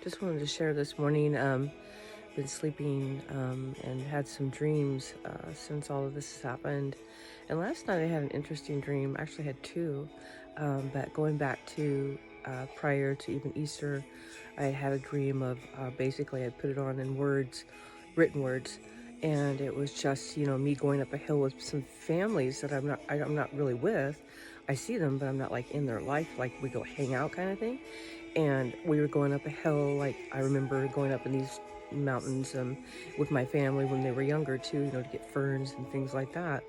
Just wanted to share this morning. Been sleeping and had some dreams since all of this has happened. And last night I had an interesting dream. I actually had two, but going back to prior to even Easter, I had a dream of basically I put it on in words, written words, and it was just me going up a hill with some families that I'm not really with. I see them, but I'm not like in their life, like we go hang out kind of thing. And we were going up a hill. Like I remember going up in these mountains with my family when they were younger too, to get ferns and things like that.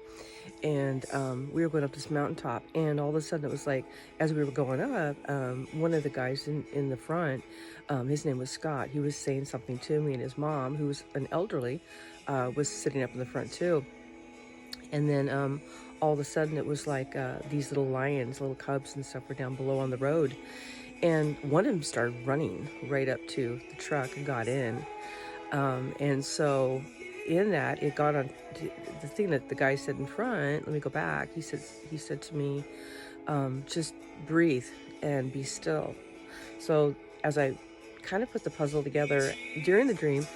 And we were going up this mountaintop, and all of a sudden it was like, as we were going up, one of the guys in the front, his name was Scott, he was saying something to me, and his mom, who was an elderly, was sitting up in the front too. And then all of a sudden it was like these little lions, little cubs and stuff were down below on the road. And one of them started running right up to the truck and got in. And so in that, it got on the thing that the guy said in front. Let me go back. He said to me, just breathe and be still. So as I kind of put the puzzle together during the dream,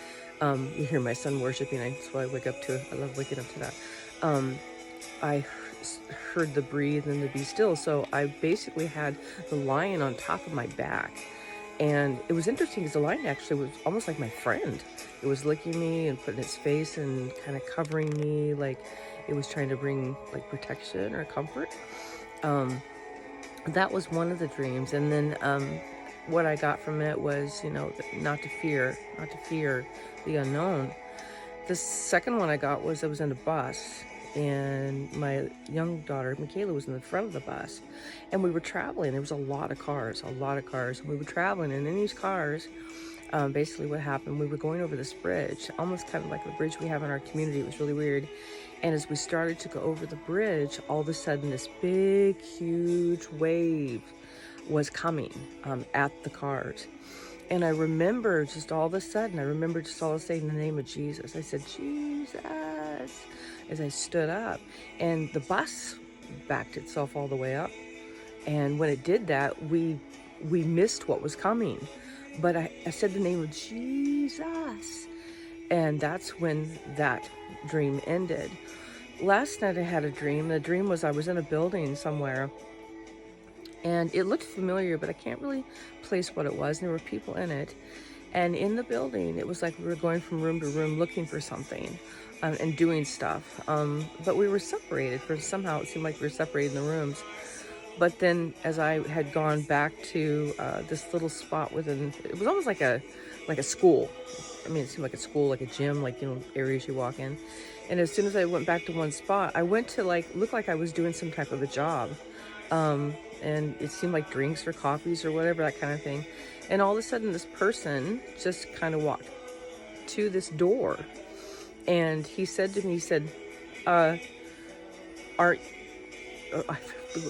you hear my son worshiping. That's why I wake up to it. I love waking up to that. I heard the breathe and the be still. So I basically had the lion on top of my back. And it was interesting because the lion actually was almost like my friend. It was licking me and putting its face and kind of covering me, like it was trying to bring like protection or comfort. Um, that was one of the dreams. And then what I got from it was, not to fear the unknown. The second one I got was I was in a bus, and my young daughter, Michaela, was in the front of the bus, and we were traveling. There was a lot of cars. And we were traveling, and in these cars, basically what happened, we were going over this bridge, almost kind of like the bridge we have in our community. It was really weird. And as we started to go over the bridge, all of a sudden this big, huge wave was coming at the cars. And I remember just all of a sudden, saying the name of Jesus. I said, Jesus, as I stood up. And the bus backed itself all the way up. And when it did that, we missed what was coming. But I said the name of Jesus. And that's when that dream ended. Last night I had a dream. The dream was I was in a building somewhere, and it looked familiar, but I can't really place what it was. And there were people in it. And in the building, it was like we were going from room to room looking for something and doing stuff. But we were separated. Somehow it seemed like we were separated in the rooms. But then as I had gone back to this little spot it was almost like a school. I mean, it seemed like a school, like a gym, like, areas you walk in. And as soon as I went back to one spot, I went to look like I was doing some type of a job. And it seemed like drinks or coffees or whatever, that kind of thing. And all of a sudden, this person just kind of walked to this door. And he said to me, are,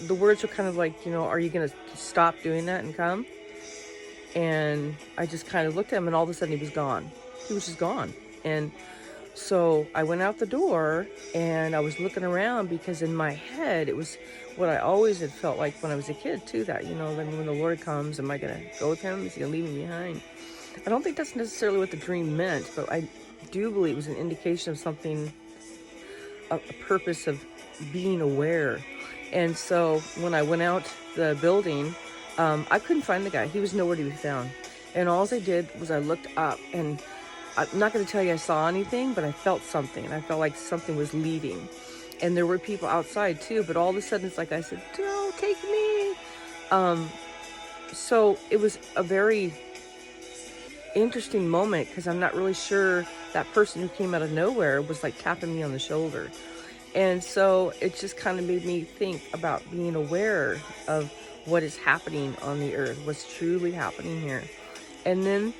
the words were kind of like, are you going to stop doing that and come? And I just kind of looked at him, and all of a sudden he was gone. He was just gone. And so I went out the door, and I was looking around, because in my head, it was what I always had felt like when I was a kid too, that, when the Lord comes, am I going to go with him? Is he going to leave me behind? I don't think that's necessarily what the dream meant, but I do believe it was an indication of something, a purpose of being aware. And so when I went out the building, I couldn't find the guy. He was nowhere to be found. And all I did was I looked up, and I'm not going to tell you I saw anything, but I felt something. I felt like something was leaving. And there were people outside too, but all of a sudden it's like I said, "No, take me." So it was a very interesting moment, because I'm not really sure that person who came out of nowhere was like tapping me on the shoulder. And so it just kind of made me think about being aware of what is happening on the earth, what's truly happening here. And then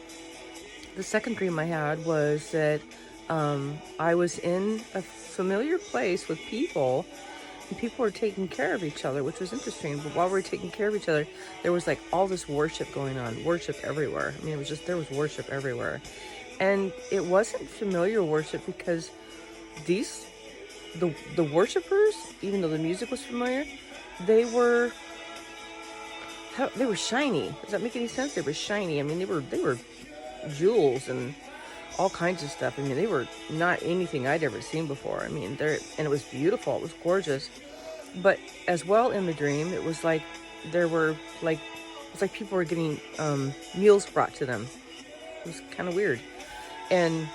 the second dream I had was that I was in a familiar place with people, and people were taking care of each other, which was interesting. But while we were taking care of each other, there was like all this worship going on, worship everywhere. I mean, there was worship everywhere. And it wasn't familiar worship, because the worshipers, even though the music was familiar, they were how they were shiny. Does that make any sense? They were shiny. I mean, they were jewels and all kinds of stuff. I mean, they were not anything I'd ever seen before. I mean, and it was beautiful. It was gorgeous. But as well in the dream, it was like there were like it's like people were getting meals brought to them. It was kind of weird, and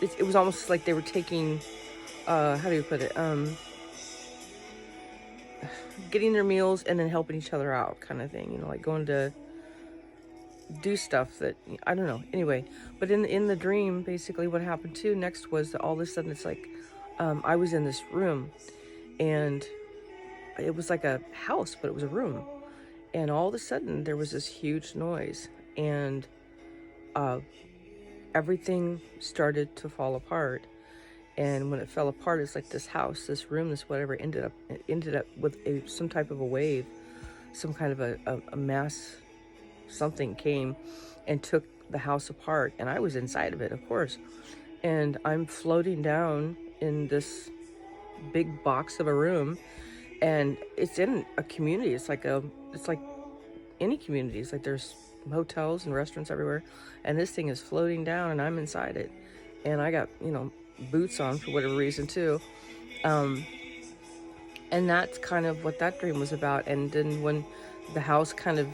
it was almost like they were taking how do you put it, getting their meals and then helping each other out, kind of thing. You know, like going to do stuff that I don't know. Anyway, but in the dream, basically, what happened too next was that all of a sudden it's like I was in this room, and it was like a house, but it was a room, and all of a sudden there was this huge noise, and uh, everything started to fall apart. And when it fell apart, it's like this house, this room, this whatever ended up with some type of a wave, some kind of a mass something came and took the house apart, and I was inside of it, of course, and I'm floating down in this big box of a room, and it's in a community. It's like any community. It's like there's hotels and restaurants everywhere, and this thing is floating down, and I'm inside it, and I got boots on for whatever reason too, and that's kind of what that dream was about. And then when the house kind of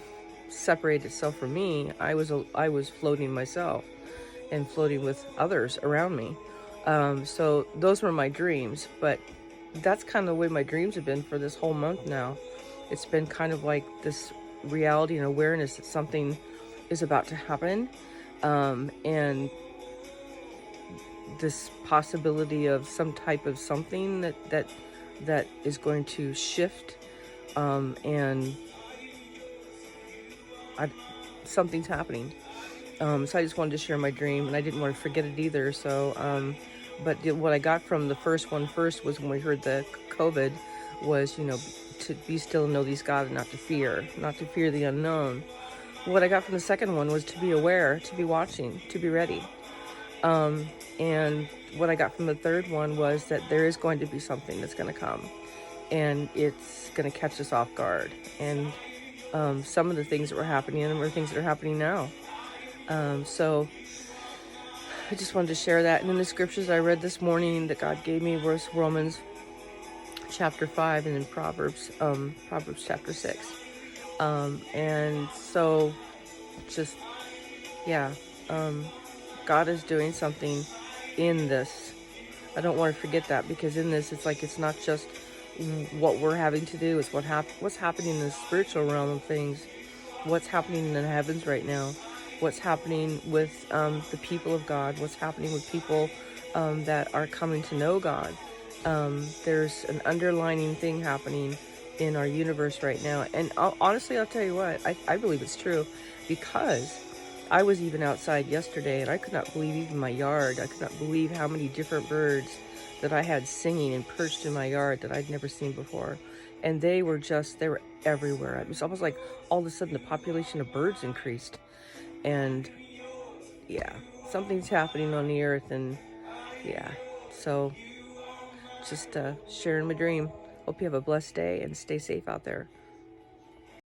separated itself from me, I was floating myself and floating with others around me. So those were my dreams, but that's kind of the way my dreams have been for this whole month now. It's been kind of like this reality and awareness that something is about to happen, and this possibility of some type of something that is going to shift, and something's happening. So I just wanted to share my dream, and I didn't want to forget it either. So, but what I got from the first one first was when we heard the COVID was, to be still and know these God and not to fear the unknown. What I got from the second one was to be aware, to be watching, to be ready. And what I got from the third one was that there is going to be something that's going to come, and it's going to catch us off guard. And some of the things that were happening were things that are happening now. So I just wanted to share that. And in the scriptures I read this morning that God gave me was Romans chapter 5 and then Proverbs chapter 6. And so just, yeah, God is doing something in this. I don't want to forget that, because in this, it's like, it's not just what we're having to do, it's what's happening in the spiritual realm of things, what's happening in the heavens right now, what's happening with the people of God, what's happening with people that are coming to know God. There's an underlining thing happening in our universe right now, and honestly, I'll tell you what, I believe it's true, because I was even outside yesterday, and I could not believe even my yard. I could not believe how many different birds that I had singing and perched in my yard that I'd never seen before. And they were everywhere. It was almost like all of a sudden the population of birds increased. And yeah, something's happening on the earth, and yeah, so just sharing my dream. Hope you have a blessed day and stay safe out there.